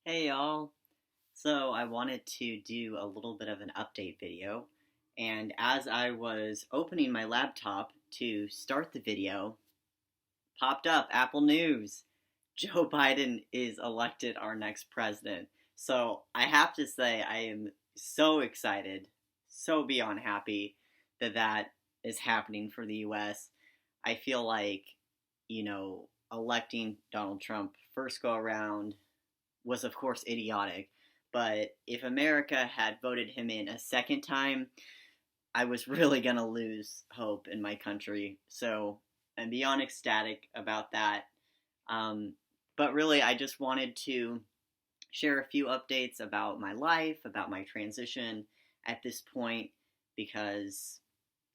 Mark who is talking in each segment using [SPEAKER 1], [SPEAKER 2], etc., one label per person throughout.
[SPEAKER 1] Hey y'all! So I wanted to do a little bit of an update video, and as I was opening my laptop to start the video, popped up Apple News. Joe Biden is elected our next president. So I have to say, I am so excited, so beyond happy that that is happening for the US. I feel like, electing Donald Trump first go around was, of course, idiotic. But if America had voted him in a second time, I was really going to lose hope in my country. So I'm beyond ecstatic about that. Um, but really, I just wanted to share a few updates about my life, about my transition at this point, because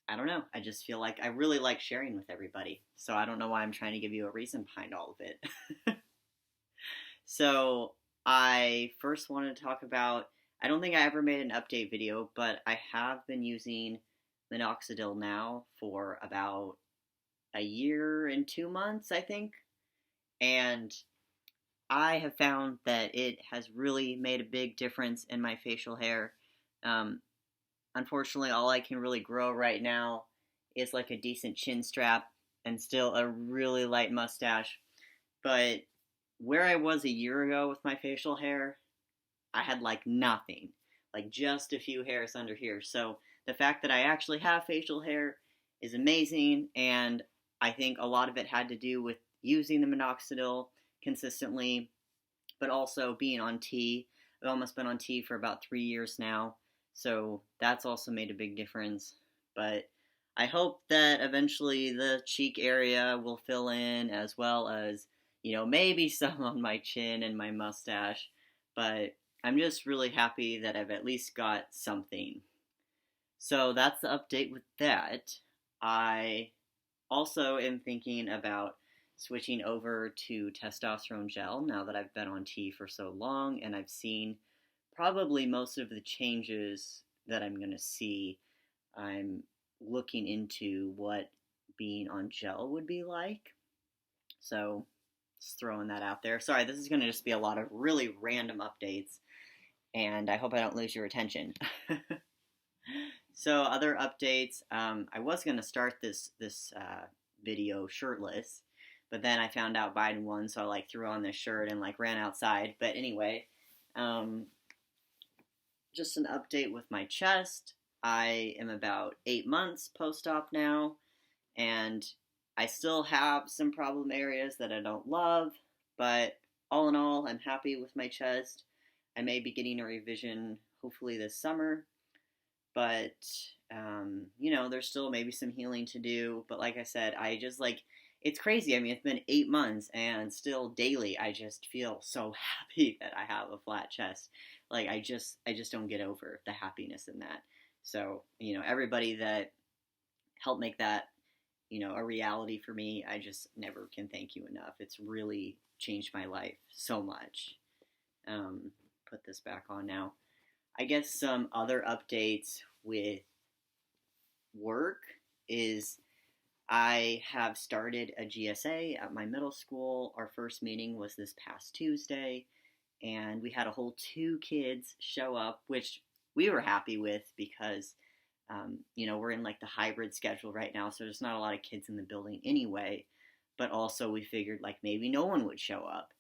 [SPEAKER 1] I don't know. I just feel like I really like sharing with everybody. So I don't know why I'm trying to give you a reason behind all of it. So I first wanted to talk about. I don't think I ever made an update video, but I have been using Minoxidil now for about a year and 2 months, I think. And I have found that it has really made a big difference in my facial hair. Um, Unfortunately, all I can really grow right now is like a decent chin strap and still a really light mustache. But where I was a year ago with my facial hair, I had like nothing, like just a few hairs under here. So the fact that I actually have facial hair is amazing, and I think a lot of it had to do with using the minoxidil consistently, but also being on tea. I've almost been on tea for about 3 years now, so that's also made a big difference. But I hope that eventually the cheek area will fill in as well as, maybe some on my chin and my mustache. But I'm just really happy that I've at least got something. So that's the update with that. I also am thinking about switching over to testosterone gel now that I've been on T for so long and I've seen probably most of the changes that I'm going to see. I'm looking into what being on gel would be like. So, just throwing that out there. Sorry, this is going to just be a lot of really random updates, and I hope I don't lose your attention. So, other updates. I was going to start this video shirtless, but then I found out Biden won, so I like threw on this shirt and like ran outside. But anyway, um, just an update with my chest. I am about 8 months post-op now, and I still have some problem areas that I don't love, but all in all, I'm happy with my chest. I may be getting a revision hopefully this summer, but there's still maybe some healing to do. But like I said, I just like it's crazy. I mean, it's been 8 months, and still daily, I just feel so happy that I have a flat chest. Like I just don't get over the happiness in that. So everybody that helped make that a reality for me, I just never can thank you enough. It's really changed my life so much. Put this back on now. I guess some other updates with work is I have started a GSA at my middle school. Our first meeting was this past Tuesday, and we had a whole 2 kids show up, which we were happy with because we're in like the hybrid schedule right now, so there's not a lot of kids in the building anyway. But also, we figured like maybe no one would show up,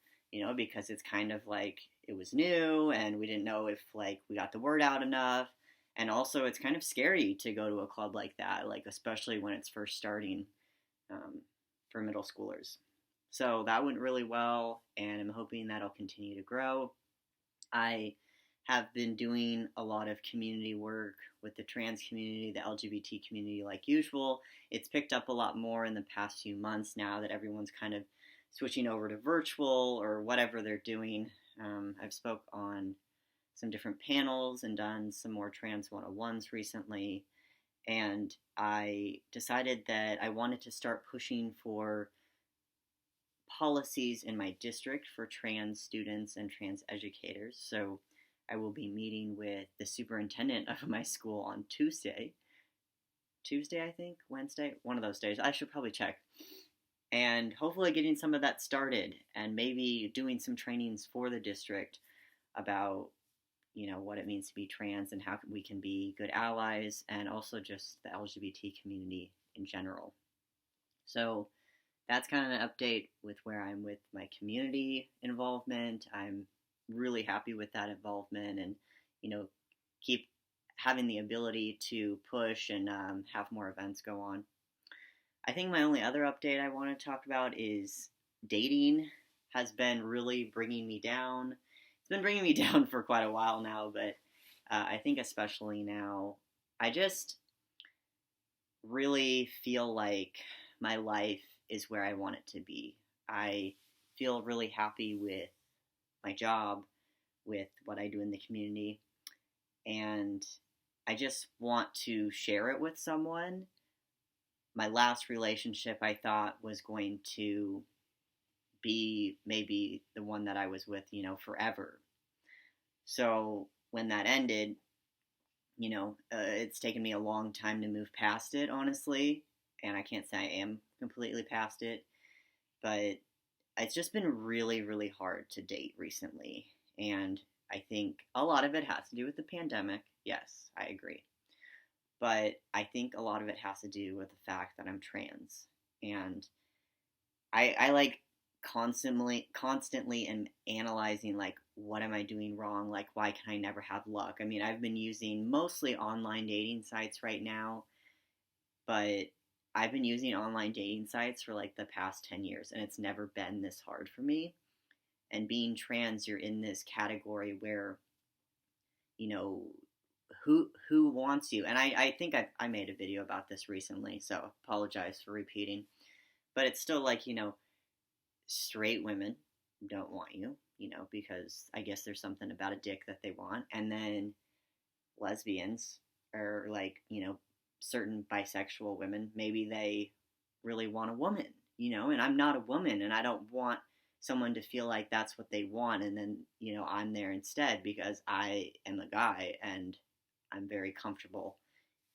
[SPEAKER 1] because it's kind of like it was new and we didn't know if like we got the word out enough. And also, it's kind of scary to go to a club like that, like especially when it's first starting for middle schoolers. So that went really well, and I'm hoping that'll continue to grow. I have been doing a lot of community work with the trans community, the LGBT community, like usual. It's picked up a lot more in the past few months now that everyone's kind of switching over to virtual or whatever they're doing. I've spoke on some different panels and done some more trans 101s recently. And I decided that I wanted to start pushing for policies in my district for trans students and trans educators. So I will be meeting with the superintendent of my school on Tuesday. Tuesday, I think? Wednesday? One of those days. I should probably check. And hopefully getting some of that started and maybe doing some trainings for the district about, what it means to be trans and how we can be good allies, and also just the LGBT community in general. So that's kind of an update with where I'm with my community involvement. I'm really happy with that involvement, and, keep having the ability to push and have more events go on. I think my only other update I want to talk about is dating has been really bringing me down. It's been bringing me down for quite a while now, but I think especially now, I just really feel like my life is where I want it to be. I feel really happy with my job, with what I do in the community, and I just want to share it with someone. My last relationship I thought was going to be maybe the one that I was with, forever. So when that ended, it's taken me a long time to move past it, honestly, and I can't say I am completely past it, but it's just been really, really hard to date recently, and I think a lot of it has to do with the pandemic. Yes, I agree. But I think a lot of it has to do with the fact that I'm trans. And I like constantly am analyzing, like, what am I doing wrong? Like, why can I never have luck? I mean, I've been using mostly online dating sites right now, but I've been using online dating sites for like the past 10 years, and it's never been this hard for me. And being trans, you're in this category where, you know, who wants you? And I think I made a video about this recently, so apologize for repeating. But it's still like, straight women don't want you, because I guess there's something about a dick that they want. And then lesbians, or like, certain bisexual women, maybe they really want a woman, and I'm not a woman, and I don't want someone to feel like that's what they want, and then, I'm there instead because I am a guy and I'm very comfortable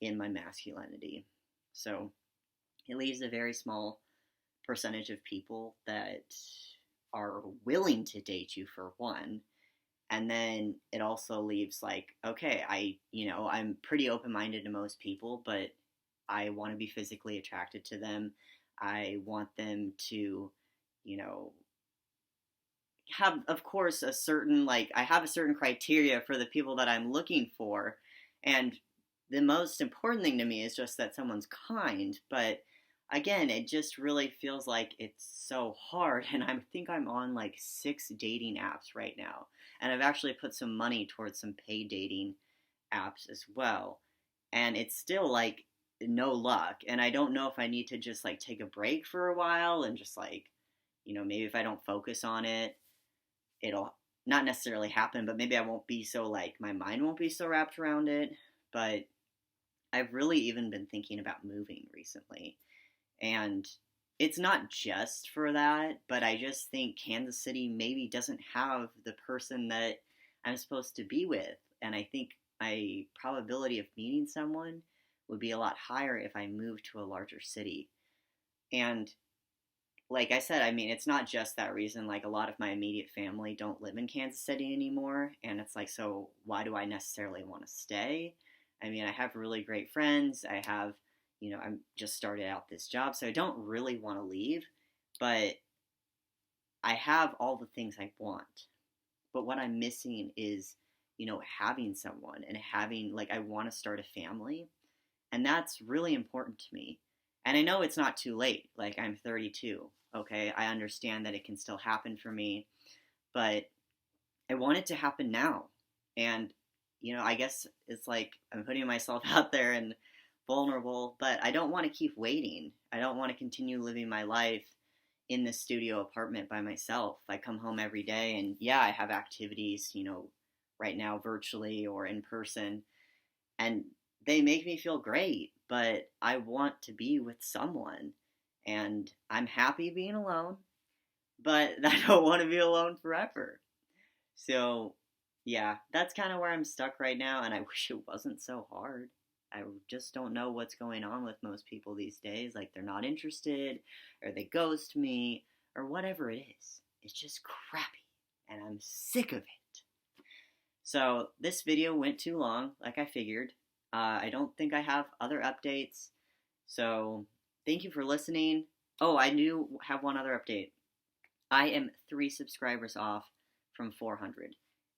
[SPEAKER 1] in my masculinity. So it leaves a very small percentage of people that are willing to date you, for one. And then it also leaves like, okay, I'm pretty open-minded to most people, but I want to be physically attracted to them. I want them to, have, of course, a certain, like, I have a certain criteria for the people that I'm looking for. And the most important thing to me is just that someone's kind. But again, it just really feels like it's so hard. And I think I'm on like 6 dating apps right now. And I've actually put some money towards some paid dating apps as well. And it's still like no luck. And I don't know if I need to just like take a break for a while and just like, maybe if I don't focus on it, it'll not necessarily happen, but maybe I won't be so like, my mind won't be so wrapped around it. But I've really even been thinking about moving recently. And it's not just for that, but I just think Kansas City maybe doesn't have the person that I'm supposed to be with. And I think my probability of meeting someone would be a lot higher if I moved to a larger city. And like I said, I mean, it's not just that reason. Like, a lot of my immediate family don't live in Kansas City anymore. And it's like, so why do I necessarily want to stay? I mean, I have really great friends. I have, I'm just started out this job, so I don't really want to leave. But I have all the things I want. But what I'm missing is, having someone and having, like, I want to start a family. And that's really important to me. And I know it's not too late. Like, I'm 32, okay? I understand that it can still happen for me, but I want it to happen now. And, I guess it's like I'm putting myself out there and vulnerable, but I don't want to keep waiting. I don't want to continue living my life in this studio apartment by myself. I come home every day, and yeah, I have activities, right now virtually or in person, and they make me feel great, but I want to be with someone. And I'm happy being alone, but I don't want to be alone forever. So, yeah, that's kind of where I'm stuck right now, and I wish it wasn't so hard. I just don't know what's going on with most people these days. Like, they're not interested, or they ghost me, or whatever it is. It's just crappy, and I'm sick of it. So this video went too long, like I figured. I don't think I have other updates. So thank you for listening. Oh, I do have one other update. I am 3 subscribers off from 400.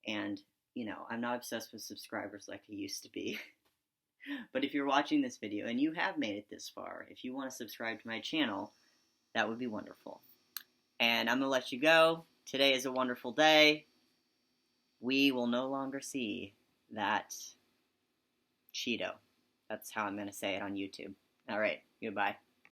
[SPEAKER 1] And, I'm not obsessed with subscribers like I used to be. But if you're watching this video and you have made it this far, if you want to subscribe to my channel, that would be wonderful. And I'm going to let you go. Today is a wonderful day. We will no longer see that Cheeto. That's how I'm going to say it on YouTube. All right, goodbye.